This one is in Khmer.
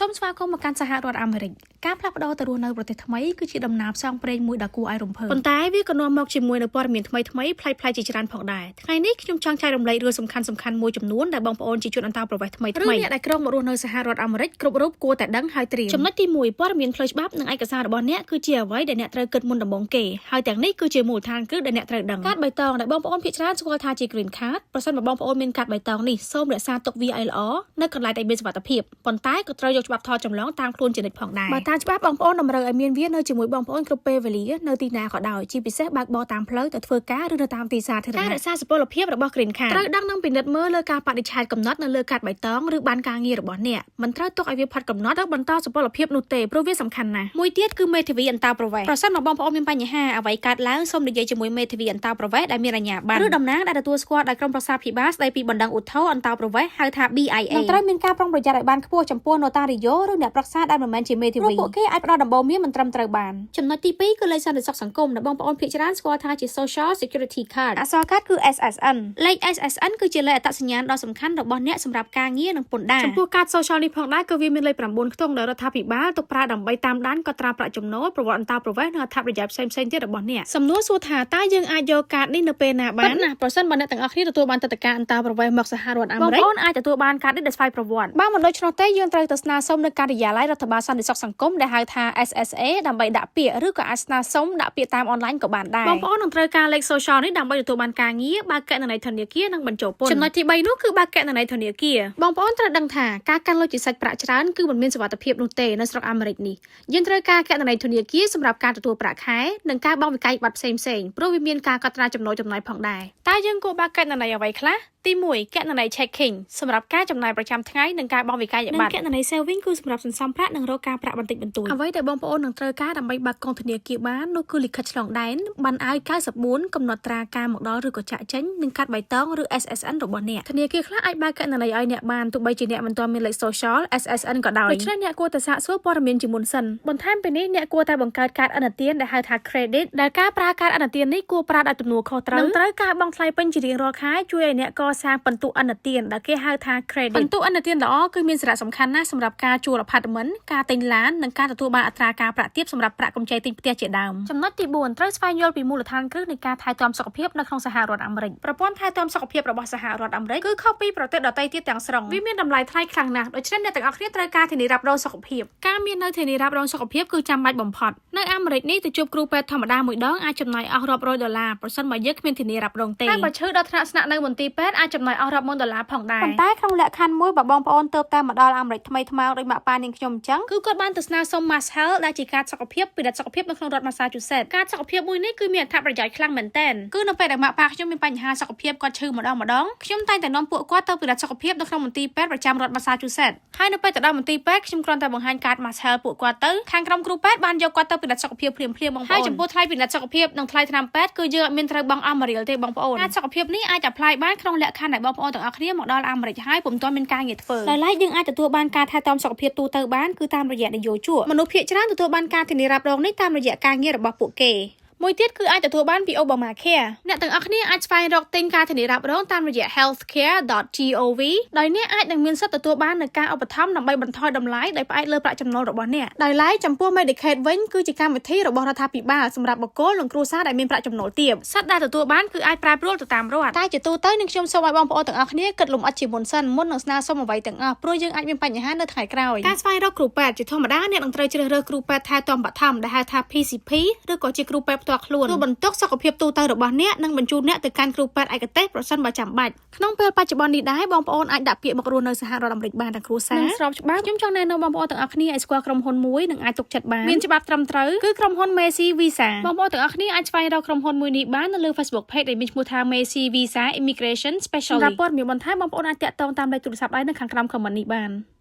សូមស្វាគមន៍មកកាន់សហរដ្ឋអាមេរិកការផ្លាស់ប្ដូរទៅរស់នៅប្រទេសថ្មីគឺជាដំណើរផ្សងព្រេងមួយដ៏គួរឲ្យរំភើបប៉ុន្តែវាក៏នាំមកជាមួយនូវព័ត៌មានថ្មីៗប្លែកៗជាច្រើនផងដែរថ្ងៃនេះខ្ញុំចង់ចែករំលែករឿងសំខាន់ៗមួយចំនួនដែលបងប្អូនជាជនអន្តោប្រវេសន៍ថ្មីៗឬអ្នកដែលក្រុងមករស់នៅសហរដ្ឋអាមេរិកគ្រប់រូបគួរតែដឹងហើយត្រៀមចំណុចទី1ព័ត៌មានផ្លូវច្បាប់និងឯកសាររបស់អ្នកគឺជាអ្វីដែលអ្នកត្រូវគិតមុនដំបូងគេហើយទាំងនេះគឺជាមូលដ្ឋានគ្រឹះដែលអ្នកត្រូវដឹងកាតបៃតងដែលបងប្អូនភាគច្រើនស្គាល់ថាជា Green Card ប្រសិនបើបងប្អូនមានកាតបៃតងនេះសូមរក្សាទុកវាឲ្យល្អនៅកន្លែងដែលមានសុវត្ថិភាពប៉ុន្តែក៏ត្រូវយកច្បាប់ថតចម្លងតាមខ្លួនជានិច្ចផងដែរបើតាមច្បាប់បងប្អូនតម្រូវឲ្យមានវានៅជាមួយបងប្អូនគ្រប់ពេលវេលានៅទីណាក៏ដោយជាពិសេសបើកបរតាមផ្លូវទៅធ្វើការឬនៅតាមទីសាធារណៈការរក្សាសុពលភាពរបស់ Green Card ត្រូវដឹងនិងពិនិត្យមើលលើការបដិឆេទកំណត់នៅលើកាតបៃតងឬបានការងាររបស់អ្នកមិនត្រូវទុកឲ្យវាផុតកំណត់ឬបន្តសុពលភាពនោះទេព្រោះវាសំខាន់ណាស់មួយទៀតគឺមេធាវីអន្តោប្រវេសន៍ប្រសិនបើបងប្អូនមានបញ្ហាអ្វីកើតឡើងសូមនិយាយជាមួយមេធាវីអន្តោប្រវេសន៍ដែលមានអាជ្ញាប័ណ្ណឬតំណាងដែលទទួលស្គាល់ដោយក្រុមប្រឹក្សាភិបាលស្ដីពីបណ្ដឹងឧទ្ធរណ៍អន្តោប្រវេសន៍ហៅថា BIA នឹងត្រូវមានការប្រុងប្រយ័ត្នឲ្យបានខ្ពស់ចំពោះ Notario ឬអ្នកប្រឹក្សាដែលមិនមែនជាមេធាវីពួកគេអាចផ្ដល់ដំបូន្មានមិនត្រឹមត្រូវបានចំណុចទី2គឺលេខសន្តិសុខសង្គមដែលបងប្អូនភាគច្រើនស្គាល់ថាជា Social Security Card អក្សរកាតគឺ SSN លេខ SSN គឺជាលេខអត្តសញ្ញាណដ៏សំខាន់របស់អ្នកសម្រាប់ការងារនិងពន្ធដារចំពោះកាត Social នេះផងដែរក៏វាមានលេខ9ខ្ទង់ដែលរដ្ឋាភិបាលទុកប្រើដើម្បីតាមដានកត់ត្រាប្រាក់ចំណូលប្រវត្តិអន្តោប្រវេសន៍និងអត្ថប្រយោជន៍ផ្សេងៗទៀតរបស់អ្នកសំណួរសួរថាតើយើងអាចយកកាតនេះនៅពេលណាបានណាប្រសិនបើអ្នកទាំងអស់គ្នាទទួលបានទឹកដីអន្តោប្រវេសន៍មកសហរដ្ឋអាមេរិកបងប្អូនអាចទទួលបានកាតនេះដោយស្វ័យប្រវត្តិបើមិនដូច្នោះទេយើងត្រូវទៅស្នើសុំនៅការិយាល័យរដ្ឋបាលសន្តិសុខសង្គមដែលហៅថា SSA ដើម្បីដាក់ពាក្យឬក៏អាចស្នើសុំដាក់ពាក្យតាមអនឡាញក៏បានដែរបងប្អូននឹងត្រូវការលេខ social នេះដើម្បីទទួលបានការងារបើកគណនីធនាគារនិងបញ្ចូលពន្ធចំណុចទី3នោះគឺបើកគណនីធនាគារបងប្អូនត្រូវដឹងថាការកាន់លុយជាសាច់ប្រាក់ច្រើនគឺមិនមានសុវត្ថិភាពនោះទេនៅស្រុកអាមេរិកនេះយើងត្រូវការគណនីធនាគារសម្រាប់ការទទួលប្រាក់ខែនិងការបង់វិក័យប័ណ្ណផ្សេងៗព្រោះវាមានការកត់ត្រាចំណូលចំណាយផងដែរតើយើងគួរបើកគណនីអ្វីខ្លះទី1គណនី checking សម្រាប់ការចំណាយប្រចាំថ្ងៃនិងការបង់វិក័យប័ណ្ណគណនី saving គឺសម្រាប់សន្សំប្រាក់និងរកការប្រាក់បន្តិចបន្តួចអ្វីដែលបងប្អូននឹងត្រូវការដើម្បីបើកកងធនាគារបាននោះគឺលិខិតឆ្លងដែនបានអាយ94កំណត់ត្រាការមកដល់ឬក៏ចាក់ចេញនិងកាត់បៃតងឬ SSN របស់អ្នកធនាគារខ្លះអាចបើកគណនីឲ្យអ្នកបានទោះបីជាអ្នកមិនទាន់មានលេខ social SSN ក៏ដោយដូច្នេះអ្នកគួរតែសាកសួរព័ត៌មានជាមុនសិនបន្ថែមពីនេះអ្នកគួរតែបង្កើតកាតឥណទានដែលហៅថា credit ដែលការប្រើកាតឥណទាននេះគួរប្រើដោយទំនួលខុសត្រូវនិងត្រូវការបង់ថ្លៃពេញជារៀងរាល់ខែជួយឲ្យអ្នកកសាងបន្ទុកឥណទានដែលគេហៅថា credit បន្ទុកឥណទានល្អគឺមានសារៈសំខាន់ណាស់សម្រាប់ការជួល apartment ការទិញឡាននិងការទទួលបានអត្រាការប្រាក់ទាបសម្រាប់ប្រាក់កម្ចីទិញផ្ទះជាដើមចំណុចទី4ត្រូវស្វែងយល់ពីមូលដ្ឋានគ្រឹះនៃការថែទាំសុខភាពនៅក្នុងសហរដ្ឋអាមេរិកប្រព័ន្ធថែទាំសុខភាពរបស់សហរដ្ឋអាមេរិកគឺខុសពីប្រទេសដទៃទៀតទាំងស្រុងវាមានតម្លៃថ្លៃខ្លាំងណាស់ដូច្នេះអ្នកទាំងអស់គ្នាត្រូវការធានារ៉ាប់រងសុខភាពការមាននៅធានារ៉ាប់រងសុខភាពគឺចាំបាច់បំផុតនៅអាមេរិកនេះទៅជួបគ្រូពេទ្យធម្មតាមួយដងអាចចំណាយអស់រាប់រយដុល្លារប្រសិនបើយើងគ្មានធានារ៉ាប់រងទេតែបើឈឺដល់ថ្នាក់ស្នាក់នៅមន្ទីរពេទ្យអាចចំណាយអស់រាប់ម៉ឺនដុល្លារផងដែរប៉ុន្តែក្នុងលក្ខខណ្ឌមួយបើបងប្អូនទើបតែមកដល់អាមេរិកថ្មីថ្មោងដោយម៉ាក់ប៉ានាងខ្ញុំអញ្ចឹងគឺគាត់បានទៅស្នើសុំ Mass Health ដែលជាកាតសុខភាពពិនិត្យសុខភាពនៅក្នុងរដ្ឋ Massachusetts កាតសុខភាពមួយនេះគឺមានអត្ថប្រយោជន៍ខ្លាំងមែនទែនគឺនៅពេលដែលម៉ាក់ប៉ាខ្ញុំមានបញ្ហាសុខភាពគាត់ឈឺម្ដងខ្ញុំតែងតែនាំពួកគាត់ទៅពិនិត្យសុខភាពនៅក្នុងមន្ទីរពេទ្យប្រចាំរដ្ឋ Massachusetts ហើយនៅពេលទៅដល់មន្ទីរពេទ្យខ្ញុំគ្រាន់តែបង្ហាញកាត Mass Health ពួកគាត់ទៅខាងក្រុមគ្រូពេទ្យបានយកគាត់ទៅពិនិត្យសុខភាពភ្លាមៗបងប្អូនហើយចំពោះថ្លៃពិនិត្យសុខភាពនិងថ្លៃថ្នាំពេទ្យគឺយើងអត់មានត្រូវបង់អស់មួយរៀលទេបងប្អូនកាតសុខភាពនេះអាច apply បានក្នុងលក្ខខណ្ឌដែលបងប្អូនទាំងអស់គ្នាមកដល់អាមេរិកហើយពុំទាន់មានការងារធ្វើដោយឡែកយើងអាចទទួលបានការថែទាំសុខភាពទូទៅបានគឺតាមរយៈនយោជកមនុស្សភាគច្រើនទទួលបានការធានារ៉ាប់រងនេះតាមរយៈការងាររបស់ពួកគេមួយទៀតគឺអាចទទួលបានពី Obamacare អ្នកទាំងអស់គ្នាអាចស្វែងរកទិញការធានារ៉ាប់រងតាមរយៈ healthcare.gov ដោយអ្នកអាចនឹងមានសិទ្ធិទទួលបាននូវការឧបត្ថម្ភដើម្បីបន្ថយតម្លៃដោយផ្អែកលើប្រាក់ចំណូលរបស់អ្នកដោយឡែកចំពោះ Medicaid វិញគឺជាកម្មវិធីរបស់រដ្ឋាភិបាលសម្រាប់បុគ្គលនិងគ្រួសារដែលមានប្រាក់ចំណូលទាបសិទ្ធិដែលទទួលបានគឺអាចប្រែប្រួលទៅតាមរដ្ឋតែជាទូទៅនឹងខ្ញុំសូមឲ្យបងប្អូនទាំងអស់គ្នាគិតលម្អិតជាមុនសិនមុននឹងស្នើសុំអ្វីទាំងអស់ព្រោះយើងអាចមានបញ្ហានៅថ្ងៃក្រោយការស្វែងរកគ្រូពេទ្យជាធម្មតាអ្នកនឹងត្រូវជ្រើសរើសគ្រូពេទ្យថែទាំបឋមដែលហៅថា PCP ឬក៏ជាគ្រូពេទ្យផ្ទាល់ខ្លួនគឺបន្ទុកសុខភាពទូទៅរបស់អ្នកនឹងបញ្ជូនអ្នកទៅកាន់គ្រូពេទ្យឯកទេសប្រសិនបើចាំបាច់ក្នុងពេលបច្ចុប្បន្ននេះដែរបងប្អូនអាចដាក់ពាក្យមករស់នៅសហរដ្ឋអាមេរិកបានទាំងគ្រួសារនិងស្របច្បាប់ខ្ញុំចង់ណែនាំបងប្អូនទាំងអស់គ្នាឲ្យស្គាល់ក្រុមហ៊ុនមួយនិងអាចទុកចិត្តបានមានច្បាប់ត្រឹមត្រូវគឺក្រុមហ៊ុន Macy Visa បងប្អូនទាំងអស់គ្នាអាចស្វែងរកក្រុមហ៊ុនមួយនេះបាននៅលើ Facebook Page ដែលមានឈ្មោះថា Macy Visa Immigration Specialist សម្រាប់ព័ត៌មានបន្ថែមបងប្អូនអាចតាក់ទងតាមលេខទូរស័ព្ទដៃនៅខាងក្រោម comment នេះបាន